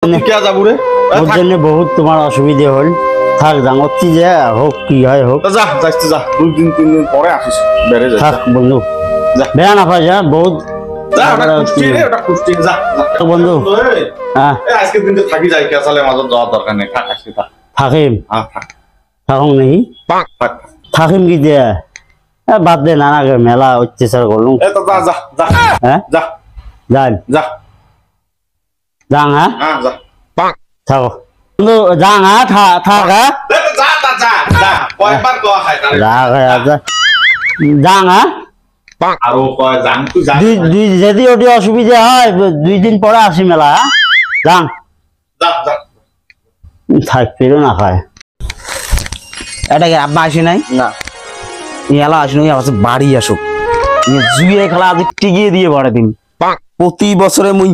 बहुत तुम्हार असुविधा हल থাক জাঙতি যে হোক কি হয় হোক যা যাইতে যা 2 দিন 3 দিন পরে আসিস বেরে যাই থাক বন্ধু যা বেয়া না পাই যা বহুত যা ওটা কুষ্টি যা তো বন্ধু হ্যাঁ আজকে দিনতে থাকি যাই কেসালে মাঝে যাওয়ার দরকার নেই থাক আসি থাক থাকিম হ্যাঁ থাক থাকুন নেই থাক থাকিম কি দে বাদ দে না না মেলা অত্যাচার করলুম এ তো যা যা যা হ্যাঁ যা যাই যা যাং হ্যাঁ হ্যাঁ যা থাকো বন্ধু যাং হ্যাঁ থাক হ্যাঁ যা যা যা যা কয়বার কয় খাই তারে যা যাং হ্যাঁ আরো কয় যাং তুই যা দুই যদি ওটি অসুবিধা হয় 2 দিন পরে আসি মেলা যাং যা যা থাক ফিরে না খায় এটা কি আব্বা আসি নাই না এলা আসি নাই আমার বাড়ি আসুক জুয়ে খেলা আজ টিকিয়ে দিয়ে বড় দিন প্রতি বছরে মুই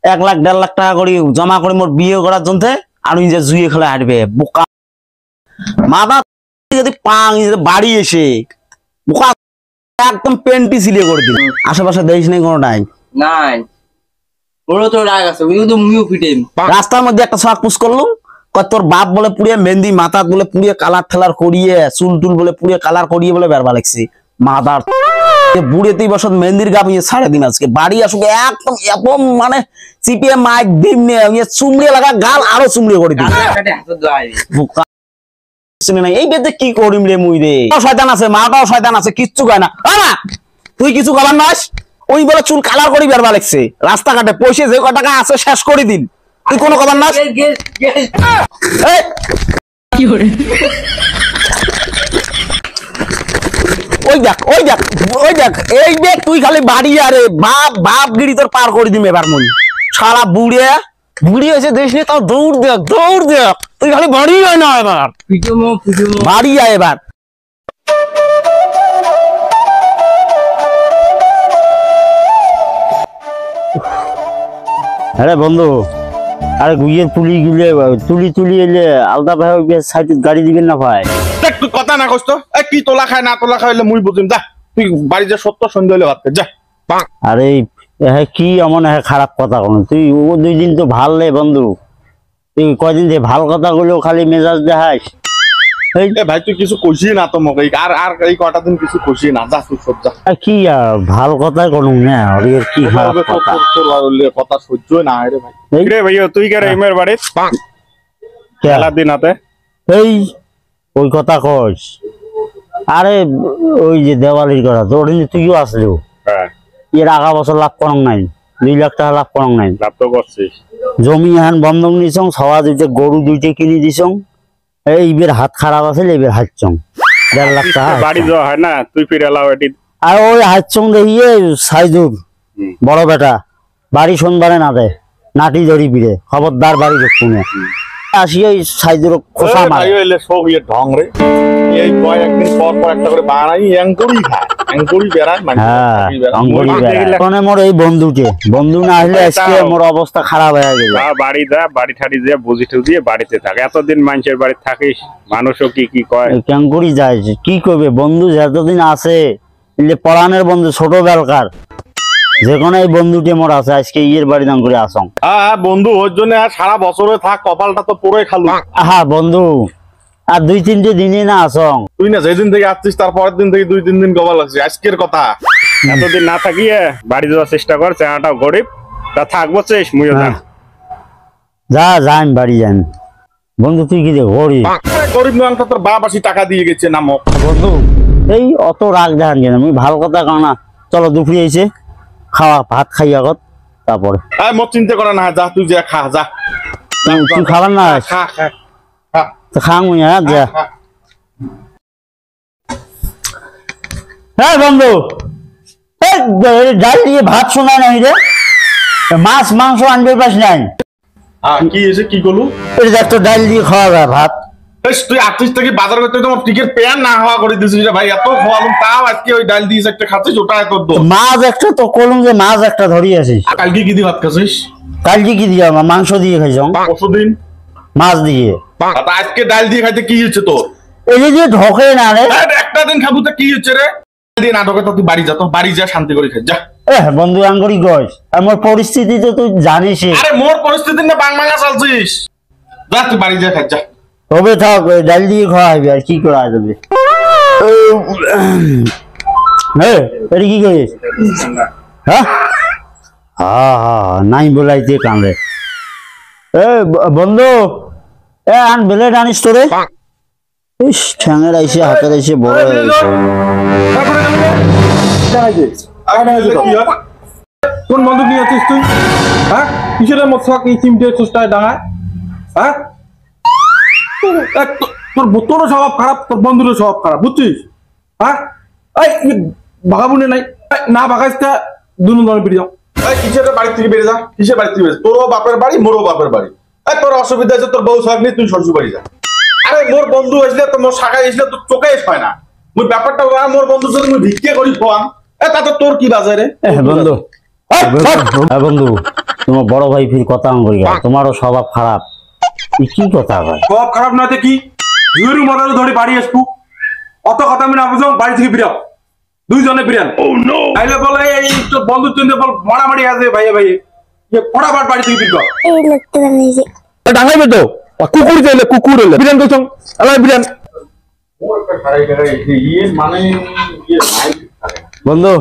1 লাখ 1.5 লাখ টাকা করে জমা করে মোর বিয়ে করার জন্য আর ওই যে জুয়ে খেলা হাঁটবে বোকা মাথা যদি পাং বাড়ি এসে বোকা একদম পেন্টি সিলে করে দিন আশেপাশে দেখিস নাই কোনো নাই নাই ওরও তো রাগ আছে ওই তো মুইও ফিটেম রাস্তার মধ্যে একটা শাক পুষ করলুম তোর বাপ বলে পুড়িয়ে মেহেন্দি মাথা বলে পুড়িয়ে কালার ঠেলার করিয়ে চুল টুল বলে পুড়িয়ে কালার করিয়ে বলে বেরবা লাগছে মাদার বুড়ে 3 বছর মেহেন্দির গা নিয়ে 3.5 আজকে বাড়ি আসুক একদম এরকম মানে চিপিয়ে মাইক ডিম নিয়ে চুমড়িয়ে লাগা গাল আরো চুমড়িয়ে করে দিবে এই বেদে কি করিম রে মুই রে শয়তান আছে মাটাও শয়তান আছে কিচ্ছু কয় না না তুই কিছু করার নাস ওই বলে চুল কালার করি বেরবা লাগছে রাস্তাঘাটে পয়সা যে কত টাকা আছে শেষ করে দিন তুই কোনো কথা নাস কি করে ওই দেখ এই দেখ তুই খালি বাড়ি আরে বাপ গিরি তোর পার করে দিম এবার মুই সারা বুড়ি হয়েছে দেশ নিয়ে তাও দৌড় দেখ তুই খালি বাড়ি আয় না এবার বাড়ি আয় এবার আরে বন্ধু আরে গুইয়ের তুলি এলে আলদা ভাই সাইড গাড়ি দিবেন না ভাই একটু কথা না কষ্ট এ কি তোলা খায় না তোলা খাইলে মুই বুঝিম যা তুই বাড়ি যা সত্য সন্ধ্যা হলে ভাত যা আরে কি এমন খারাপ কথা কোন তুই ও 2 দিন তো ভাল রে বন্ধু তুই কয়দিন যে ভাল কথা গুলো খালি মেজাজ দেখাস এই ভাই তুই কিছু কইছি না তো মগে আর এই কটা দিন কিছু কইছি না যা তুই সব যা কি আর ভাল কথা কোন না আর কি খারাপ কথা কথা সহ্য না রে ভাই রে ভাইও তুই কে রে এমের বাড়ি খেলা দিন হাতে এই ওই কথা কইস আরে ওই যে দেওয়ালির কথা তোর তুইও আসলো হ্যাঁ এর আগা বছর লাভ করং নাই 2 লাখ টাকা লাভ করং নাই লাভ তো করছিস জমি এখন বন্ধক নিছং সওয়া দুইটা গরু দুইটা কিনে দিছং এইবার হাত খারাপ আছে এইবার হাতছং 1.5 লাখ টাকা বাড়ি যাওয়া হয় না তুই ফিরে এলাও এটি আর ওই হাতছং দেখিয়ে সাইজুর বড় বেটা বাড়ি সোমবারে না দে নাটি ধরি পিড়ে খবরদার বাড়ি ঢুকুনে আসি ওই সাইজুর খোসা মারে ভাই হইলে সব ইয়ে ঢং রে এই কয় একদিন পর একটা করে বানাই অ্যাঙ্কুরি খায় অ্যাঙ্কুরি বেড়ায় মানে অঙ্গুরি বেড়ায় কোনে মোর এই বন্ধু না হলে আজকে মোর অবস্থা খারাপ হয়ে গেল বাড়ি যা বাড়ি ঠাড়ি যে বুঝি দিয়ে বাড়িতে থাকে এতদিন মানুষের বাড়ি থাকিস মানুষও কি কয় অ্যাঙ্কুরি যায় কি করবে বন্ধু যতদিন আছে এলে পড়ানোর বন্ধু ছোটবেলাকার যে কোনো এই বন্ধুটি মোর আছে আজকে ইয়ের বাড়ি দাম করে আসং হ্যাঁ বন্ধু ওর জন্য আর সারা বছরে থাক কপালটা তো পুরোই খালু হ্যাঁ বন্ধু আর 2-3 দিনই না আসং তুই না যেদিন থেকে আসছিস তারপরের দিন থেকে 2-3 দিন কপাল লাগছে আজকের কথা এতদিন না থাকিয়ে বাড়ি যাওয়ার চেষ্টা কর চেহারাটাও গরিব তা থাকবো চেস মুইও যান বাড়ি যান বন্ধু তুই কি গরিব গরিব নয় তোর বাপ আসি টাকা দিয়ে গেছে নামক বন্ধু এই অত রাগ দেখান কেন আমি ভালো কথা কও না চলো দুপুরে এসে খাওয়া ভাত খাই আগত তারপরে মোর চিন্তা করে না যা তুই যা খা যা তুই খাবার না খা খা খাং যা হ্যাঁ বন্ধু ডাল দিয়ে ভাত শোনা নাই রে মাছ মাংস আনবে পাস নাই কি এসে কি করলু তো ডাল দিয়ে খাওয়া যায় ভাত তুই আর্টিস্ট থেকে বাজার করতে তোমার টিকেট পেয়ার না হওয়া করে দিছিস রে ভাই এত খাওয়ালুম তাও আজকে ওই ডাল দিয়ে একটা খাচ্ছিস ওটা এত মাছ একটা তো কলম যে মাছ একটা ধরি আসিস কালকে কি দিয়ে ভাত খাচ্ছিস কালকে কি দিয়ে মাংস দিয়ে খাইছ পরশুদিন মাছ দিয়ে আজকে ডাল দিয়ে খাইতে কি হচ্ছে তোর এই যে ঢোকে না রে একটা দিন খাবো তো কি হচ্ছে রে দিন নাটকে তো তুই বাড়ি যা, তো বাড়ি যা শান্তি করে খা যা। বন্ধু আঙ্গুরি গছ আমার পরিস্থিতি তো তুই জানিস আরে মোর পরিস্থিতি না বাংলা চলছিস, যা তুই বাড়ি যা খা যা। তবে থাক ওই ডাল দিয়ে খাওয়াবি আর কি করা যাবে। এটা কি করিস? হ্যাঁ নাই বলাইতে কান্দে। বন্ধু আন বেলেট আনিস তোরে। ইস ঠ্যাঙের আইসে হাতের আইসে বড় হয়ে গেছে। কোন বন্ধু নিয়ে আছিস তুই? হ্যাঁ কিসের মশাক এই চিমটে চেষ্টায় ডাঙায়? হ্যাঁ তোরও স্বভাব খারাপ, তোর বন্ধুরও স্বভাব খারাপ, বুঝছিস? হ্যাঁ এই ভাগাবুনে নাই না ভাগাইস তা দুনো দলে বেরিয়ে যাও। কিসের বাড়ি থেকে বেরিয়ে যা, কিসের বাড়ি থেকে বেরিয়ে, তোরও বাপের বাড়ি মোরও বাপের বাড়ি। তোর অসুবিধা আছে, তোর বউ সব নেই, তুই শ্বশুর বাড়ি যা। আরে মোর বন্ধু আসলে তো মোর শাখায় আসলে তোর চোখে হয় না, মুই ব্যাপারটা মোর বন্ধুর সাথে মুই ভিক্ষে করি খোয়াম, তাতে তোর কি বাজারে? বন্ধু বন্ধু তোমার বড় ভাই ফির কথা আঙ্গুরি তোমারও স্বভাব খারাপ, কি কথা হয়? সব খারাপ না কি জুয়েরু মাদারে ধরে বাড়ি আসবো, অত কথা আমি না বুঝো, বাড়ি থেকে বেরাও দুইজনে বেরান। আইলে বলে এই তোর বন্ধুর জন্য বল মারামারি আছে ভাইয়ে ভাইয়ে, ফটাফট বাড়ি থেকে বের কর। এই লোকটা নিজে ডাঙাইবে তো কুকুর চাইলে কুকুর হইলে বিরান তো চং আলাই বিরান। বন্ধু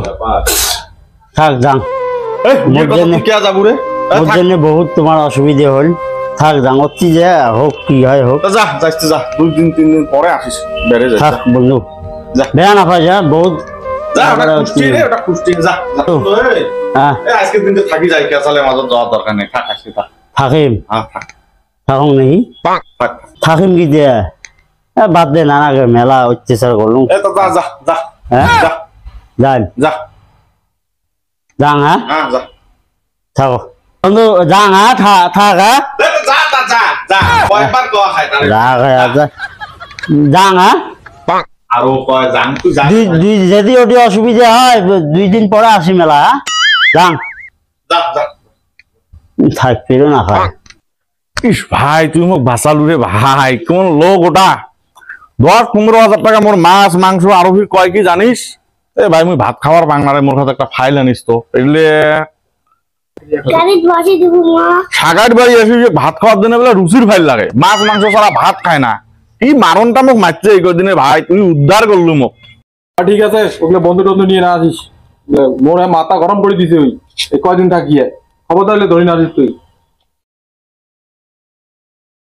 থাক যাং, কে যাবো রে? ওর জন্য বহুত তোমার অসুবিধে হল, থাক যাং অতি যে হোক কি হয় হোক। যা যাইতে যা, 2 দিন 3 দিন পরে আসিস, বেড়ে যাই থাক বন্ধু যা। বেড়া না পাই যা বহুত। যা ওটা খুশি রে, ওটা খুশি যা যা। হ্যাঁ আজকের দিনটা থাকি যাই, কেসালে মাঝে যাওয়ার দরকার নেই, থাক আজকে থাক। থাকিম হ্যাঁ থাক থাকুন নাকি থাক। থাকিম কি দিয়ে বাদ দে নানা মেলা অত্যাচার করলুম। তো যা যা যা হ্যাঁ যা যাই যা যাং হ্যাঁ হ্যাঁ যা থাকো বন্ধু যাং হ্যাঁ থাক হ্যাঁ যা যা যা যা, কয়বার কয় খাই তারে যাং হ্যাঁ আরো কয় জান তুই যা দুই যদি ওটি অসুবিধা হয় 2 দিন পরে আসি মেলা যাং যা যা। থাক ফিরো না খায়। ইস ভাই তুই মোক বাঁচালু রে ভাই, কোন লোক ওটা 10-15 হাজার টাকা মোর মাছ মাংস আরো ফির কয় কি জানিস? এ ভাই মুই ভাত খাওয়ার বাংলারে মোর কাছে একটা ফাইল আনিস তো, এগুলো গাড়িতে বসে দিব মা। সাগার বাড়ি আসি যে ভাত খাওয়ার দিনে বলে রুচির ফাইল লাগে, মাছ মাংস ছাড়া ভাত খায় না। এই মারণটা মোক মারছে এই কদিনে ভাই, তুই উদ্ধার করলু মোক। ঠিক আছে ওগুলো বন্ধু টন্ধু নিয়ে না আসিস, মোর মাথা গরম করে দিছে ওই এই কয়দিন থাকিয়ে, খবর তাহলে ধরে না আসিস তুই।